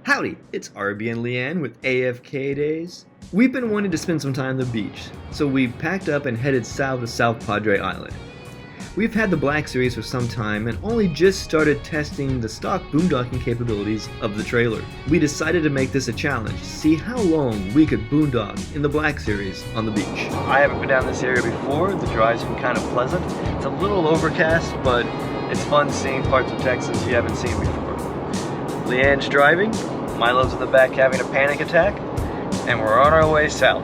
Howdy, it's Arby and Leanne with AFK Days. We've been wanting to spend some time on the beach, so we packed up and headed south to South Padre Island. We've had the Black Series for some time and only just started testing the stock boondocking capabilities of the trailer. We decided to make this a challenge, see how long we could boondock in the Black Series on the beach. I haven't been down this area before. The drive's been kind of pleasant. It's a little overcast, but it's fun seeing parts of Texas you haven't seen before. Leanne's driving, Milo's in the back having a panic attack, and we're on our way south.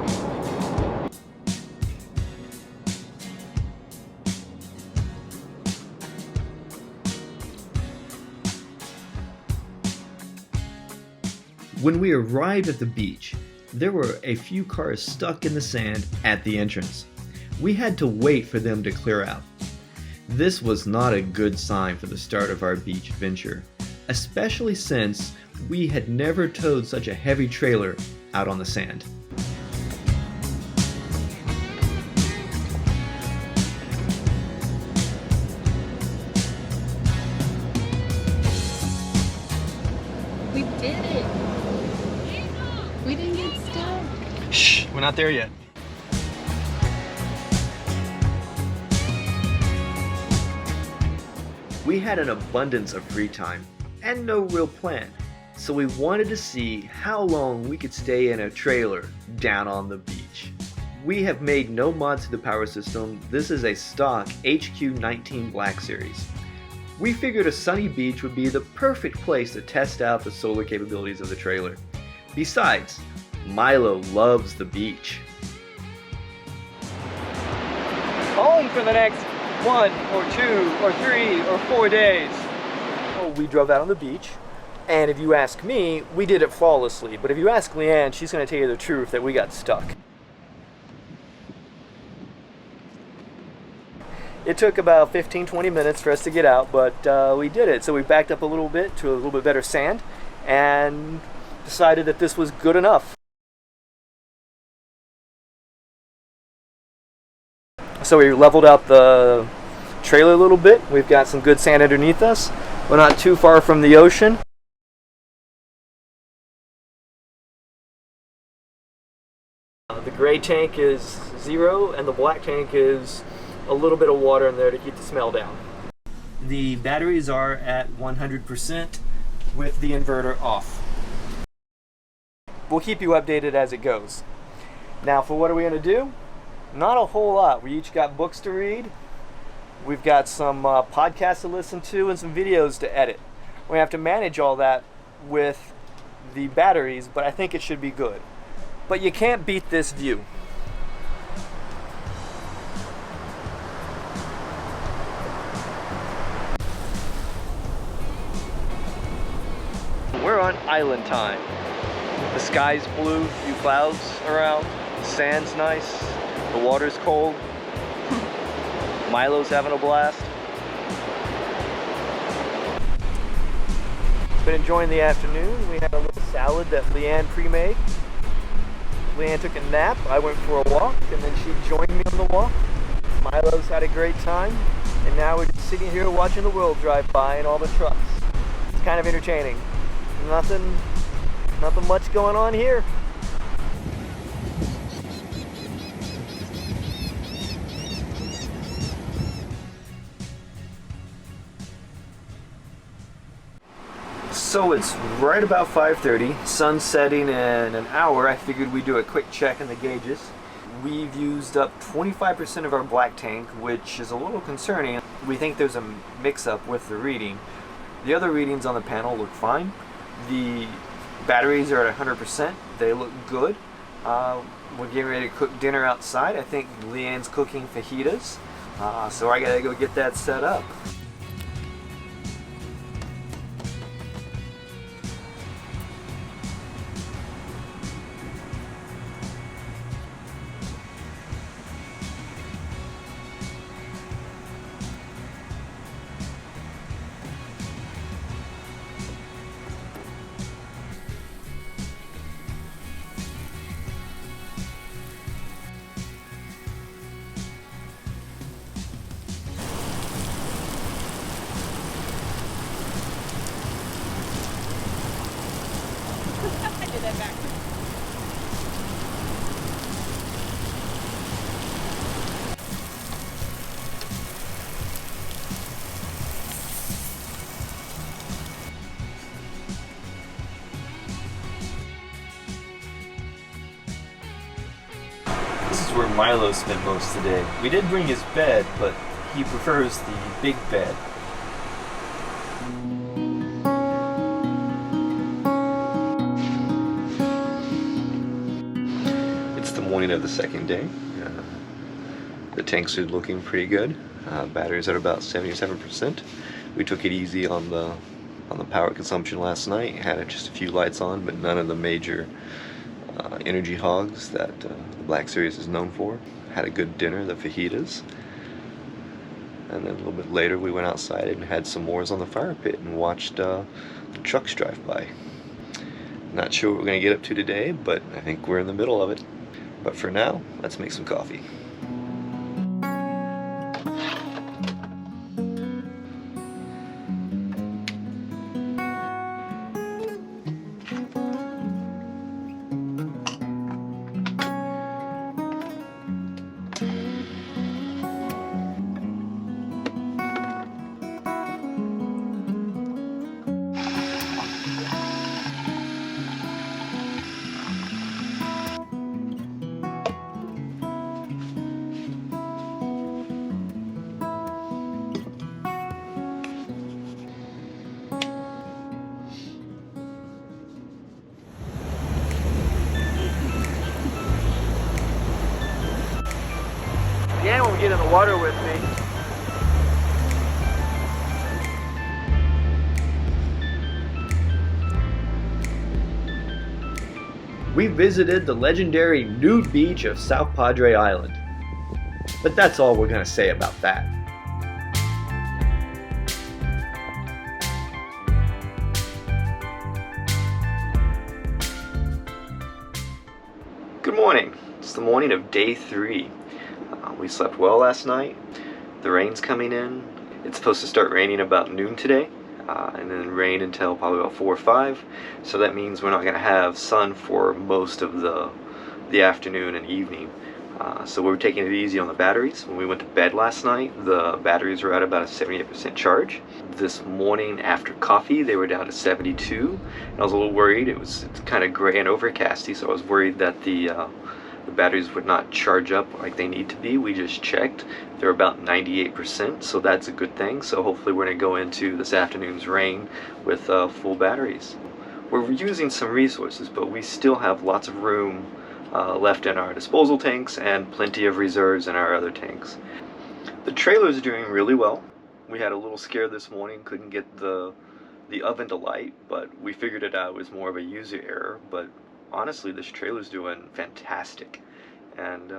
When we arrived at the beach, there were a few cars stuck in the sand at the entrance. We had to wait for them to clear out. This was not a good sign for the start of our beach adventure, especially since we had never towed such a heavy trailer out on the sand. We did it! We didn't get stuck. Shh, we're not there yet. We had an abundance of free time and no real plan, so we wanted to see how long we could stay in a trailer down on the beach. We have made no mods to the power system. This is a stock HQ19 Black Series. We figured a sunny beach would be the perfect place to test out the solar capabilities of the trailer. Besides, Milo loves the beach. Home for the next 1 or 2 or 3 or 4 days. We drove out on the beach, and if you ask me, we did it flawlessly. But if you ask Leanne, she's going to tell you the truth that we got stuck. It took about 15-20 minutes for us to get out, but we did it. So we backed up a little bit to a little bit better sand and decided that this was good enough. So we leveled out the trailer a little bit. We've got some good sand underneath us. We're not too far from the ocean. The gray tank is 0 and the black tank is a little bit of water in there to keep the smell down. The batteries are at 100% with the inverter off. We'll keep you updated as it goes. Now, for what are we going to do? Not a whole lot. We each got books to read. We've got some podcasts to listen to and some videos to edit. We have to manage all that with the batteries, but I think it should be good. But you can't beat this view. We're on island time. The sky's blue, few clouds around, the sand's nice, the water's cold. Milo's having a blast. Been enjoying the afternoon. We had a little salad that Leanne pre-made. Leanne took a nap, I went for a walk, and then she joined me on the walk. Milo's had a great time, and now we're just sitting here watching the world drive by and all the trucks. It's kind of entertaining. Nothing much going on here. So it's right about 5:30, sun setting in an hour. I figured we'd do a quick check in the gauges. We've used up 25% of our black tank, which is a little concerning. We think there's a mix-up with the reading. The other readings on the panel look fine. The batteries are at 100%. They look good. We're getting ready to cook dinner outside. I think Leanne's cooking fajitas, so I gotta go get that set up. head back. This is where Milo spent most of the day. We did bring his bed, but he prefers the big bed. It's the morning of the second day. The tanks are looking pretty good. Batteries are about 77%. We took it easy on the power consumption last night. Had just a few lights on, but none of the major energy hogs that the Black Series is known for. Had a good dinner, the fajitas. And then a little bit later we went outside and had some s'mores on the fire pit and watched the trucks drive by. Not sure what we're going to get up to today, but I think we're in the middle of it. But for now, let's make some coffee. Dan won't get in the water with me. We visited the legendary nude beach of South Padre Island. But that's all we're going to say about that. Good morning. It's the morning of day 3. We slept well last night. The rain's coming in. It's supposed to start raining about noon today, and then rain until probably about 4 or 5. So that means we're not going to have sun for most of the afternoon and evening. So we're taking it easy on the batteries. When we went to bed last night, the batteries were at about a 78% charge. This morning after coffee, they were down to 72. And I was a little worried. It's kind of gray and overcasty, so I was worried that the batteries would not charge up like they need to be. We just checked. They're about 98%, so that's a good thing. So hopefully we're going to go into this afternoon's rain with full batteries. We're using some resources, but we still have lots of room left in our disposal tanks and plenty of reserves in our other tanks. The trailer's doing really well. We had a little scare this morning, couldn't get the oven to light, but we figured it out. It was more of a user error, but honestly, this trailer's doing fantastic. And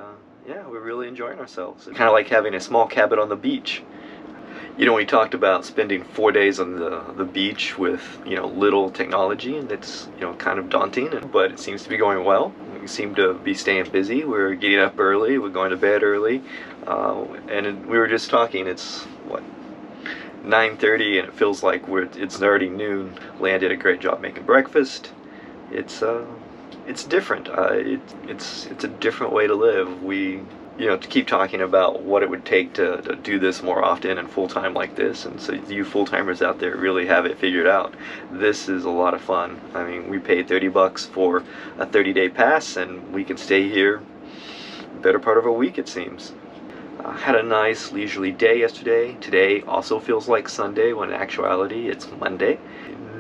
yeah, we're really enjoying ourselves. It's kind of like having a small cabin on the beach. You know, we talked about spending 4 days on the beach with, you know, little technology, and it's, you know, kind of daunting, but it seems to be going well. We seem to be staying busy. We're getting up early, we're going to bed early, and we were just talking, it's, what, 9:30, and it feels like it's already noon. Lan did a great job making breakfast. It's different. It's a different way to live. We, you know, to keep talking about what it would take to do this more often and full-time like this, and so you full-timers out there really have it figured out. This is a lot of fun. I mean, we paid $30 for a 30-day pass, and we can stay here the better part of a week, it seems. Had a nice leisurely day yesterday. Today also feels like Sunday, when in actuality it's Monday.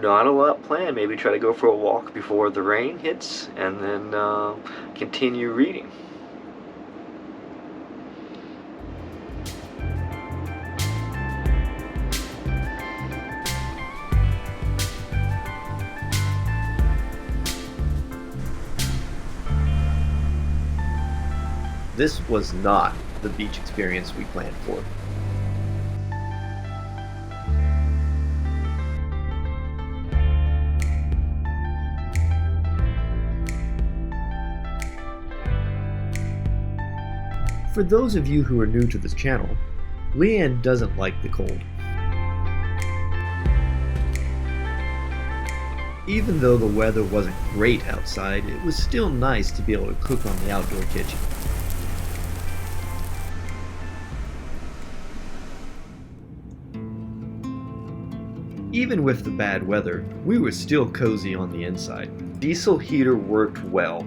Not a lot planned. Maybe try to go for a walk before the rain hits, and then continue reading. This was not the beach experience we planned for. For those of you who are new to this channel, Leanne doesn't like the cold. Even though the weather wasn't great outside, it was still nice to be able to cook on the outdoor kitchen. Even with the bad weather, we were still cozy on the inside. Diesel heater worked well.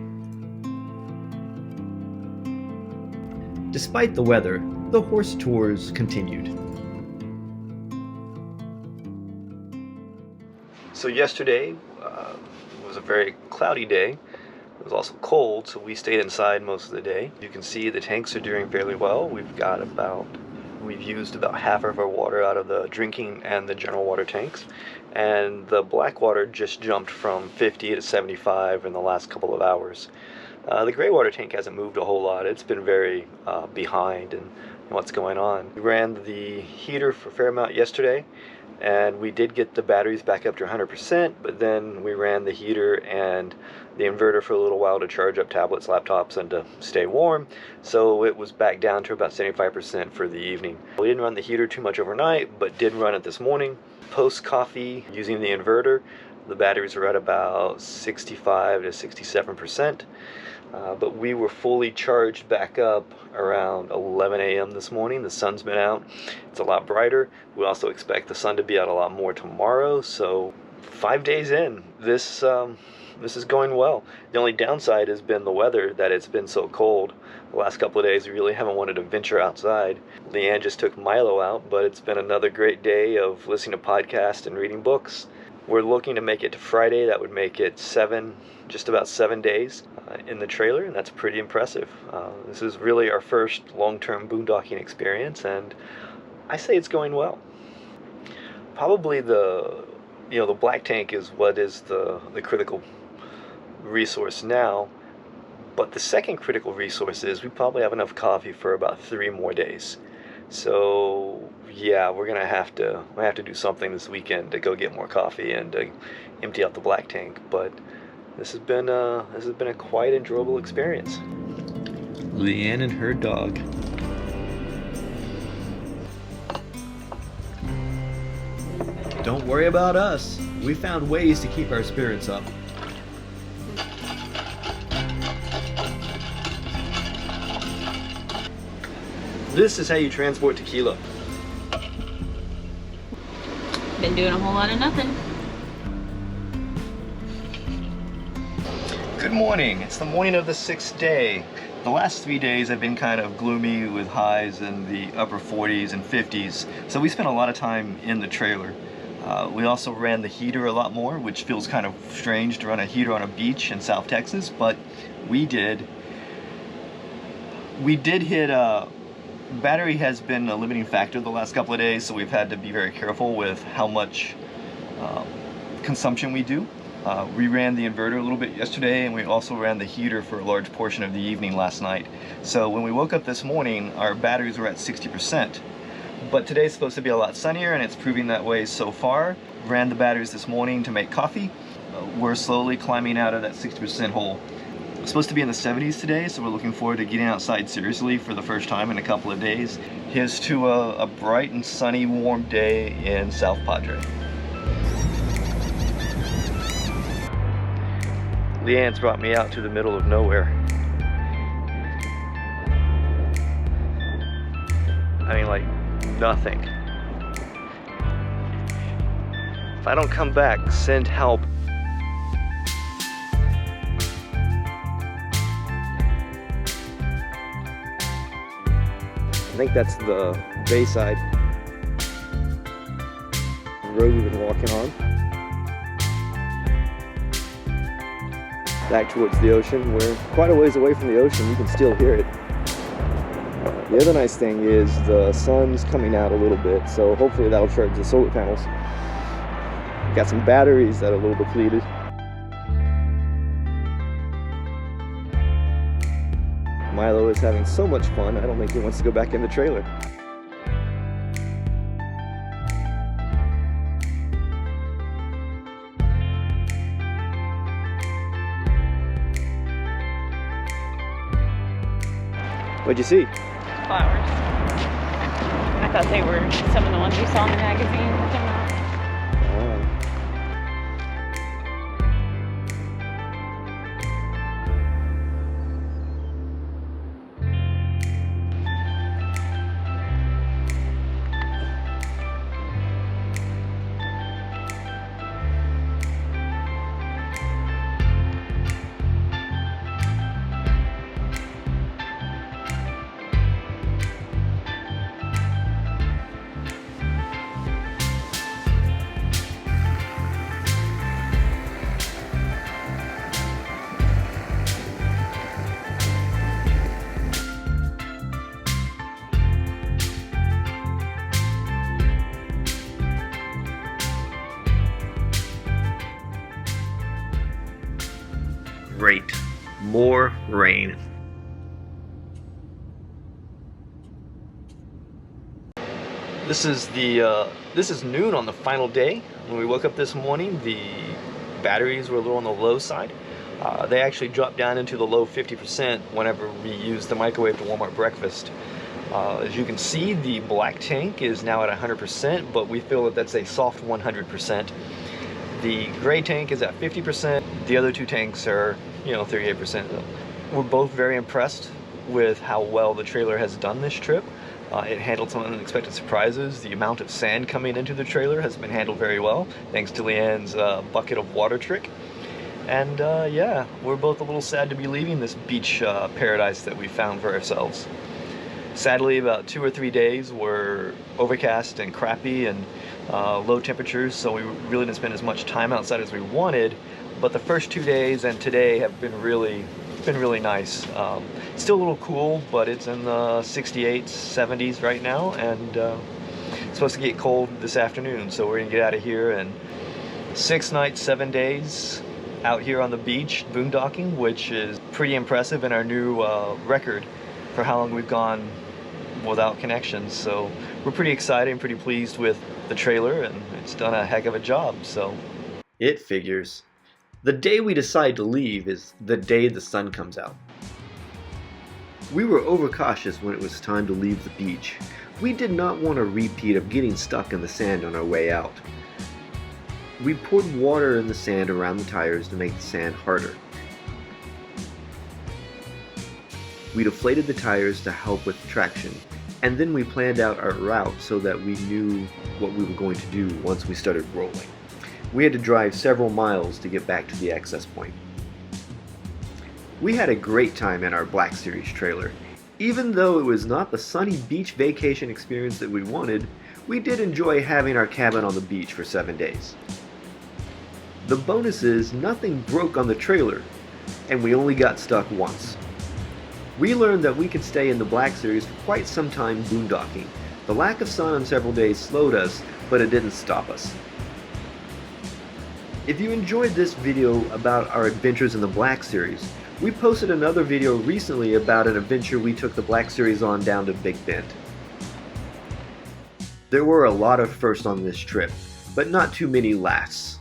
Despite the weather, the horse tours continued. So yesterday was a very cloudy day. It was also cold, so we stayed inside most of the day. You can see the tanks are doing fairly well. We've used about half of our water out of the drinking and the general water tanks. And the black water just jumped from 50 to 75 in the last couple of hours. The gray water tank hasn't moved a whole lot. It's been very behind in what's going on. We ran the heater for a fair amount yesterday, and we did get the batteries back up to 100%, but then we ran the heater and the inverter for a little while to charge up tablets, laptops, and to stay warm, so it was back down to about 75% for the evening. We didn't run the heater too much overnight, but did run it this morning. Post coffee, using the inverter, the batteries were at about 65 to 67%, but we were fully charged back up around 11 a.m. this morning. The sun's been out. It's a lot brighter. We also expect the sun to be out a lot more tomorrow, so 5 days in, this is going well. The only downside has been the weather, that it's been so cold. The last couple of days we really haven't wanted to venture outside. Leanne just took Milo out, but it's been another great day of listening to podcasts and reading books. We're looking to make it to Friday. That would make it just about 7 days in the trailer, and that's pretty impressive. This is really our first long-term boondocking experience, and I say it's going well. Probably the black tank is what is the critical resource now, but the second critical resource is we probably have enough coffee for about 3 more days. So yeah, we're gonna have to do something this weekend to go get more coffee and empty out the black tank. But this has been a quite enjoyable experience. Leanne and her dog. Don't worry about us. We found ways to keep our spirits up. This is how you transport tequila. Been doing a whole lot of nothing. Good morning. It's the morning of the 6th day. The last 3 days have been kind of gloomy with highs in the upper 40s and 50s. So we spent a lot of time in the trailer. We also ran the heater a lot more, which feels kind of strange to run a heater on a beach in South Texas, but we did. We did hit battery has been a limiting factor the last couple of days, so we've had to be very careful with how much consumption we do. We ran the inverter a little bit yesterday, and we also ran the heater for a large portion of the evening last night. So when we woke up this morning, our batteries were at 60%. But today's supposed to be a lot sunnier, and it's proving that way so far. Ran the batteries this morning to make coffee. We're slowly climbing out of that 60% hole. It's supposed to be in the 70s today, so we're looking forward to getting outside seriously for the first time in a couple of days. Here's to a bright and sunny, warm day in South Padre. Leanne's brought me out to the middle of nowhere. I mean, like, nothing. If I don't come back, send help. I think that's the bayside road we've been walking on. Back towards the ocean. We're quite a ways away from the ocean. You can still hear it. The other nice thing is the sun's coming out a little bit, so hopefully that'll charge the solar panels. Got some batteries that are a little depleted. Milo is having so much fun, I don't think he wants to go back in the trailer. What'd you see? Flowers. I thought they were some of the ones we saw in the magazine or something. Great. More rain. This is noon on the final day. When we woke up this morning, the batteries were a little on the low side. They actually dropped down into the low 50% whenever we used the microwave to warm our breakfast. As you can see, the black tank is now at 100%, but we feel that that's a soft 100%. The gray tank is at 50%. The other two tanks are, 38%. We're both very impressed with how well the trailer has done this trip. It handled some unexpected surprises. The amount of sand coming into the trailer has been handled very well, thanks to Leanne's bucket of water trick. And yeah, we're both a little sad to be leaving this beach paradise that we found for ourselves. Sadly, about 2 or 3 days were overcast and crappy and low temperatures, so we really didn't spend as much time outside as we wanted. But the first 2 days and today have been really nice. It's still a little cool, but it's in the 68s, 70s right now, and it's supposed to get cold this afternoon, so we're gonna get out of here. And 6 nights, 7 days out here on the beach boondocking, which is pretty impressive in our new record for how long we've gone without connections. So we're pretty excited and pretty pleased with the trailer, and it's done a heck of a job. So it figures. The day we decide to leave is the day the sun comes out. We were overcautious when it was time to leave the beach. We did not want a repeat of getting stuck in the sand on our way out. We poured water in the sand around the tires to make the sand harder. We deflated the tires to help with traction, and then we planned out our route so that we knew what we were going to do once we started rolling. We had to drive several miles to get back to the access point. We had a great time in our Black Series trailer. Even though it was not the sunny beach vacation experience that we wanted, we did enjoy having our cabin on the beach for 7 days. The bonus is nothing broke on the trailer, and we only got stuck once. We learned that we could stay in the Black Series for quite some time boondocking. The lack of sun on several days slowed us, but it didn't stop us. If you enjoyed this video about our adventures in the Black Series, we posted another video recently about an adventure we took the Black Series on down to Big Bend. There were a lot of firsts on this trip, but not too many laughs.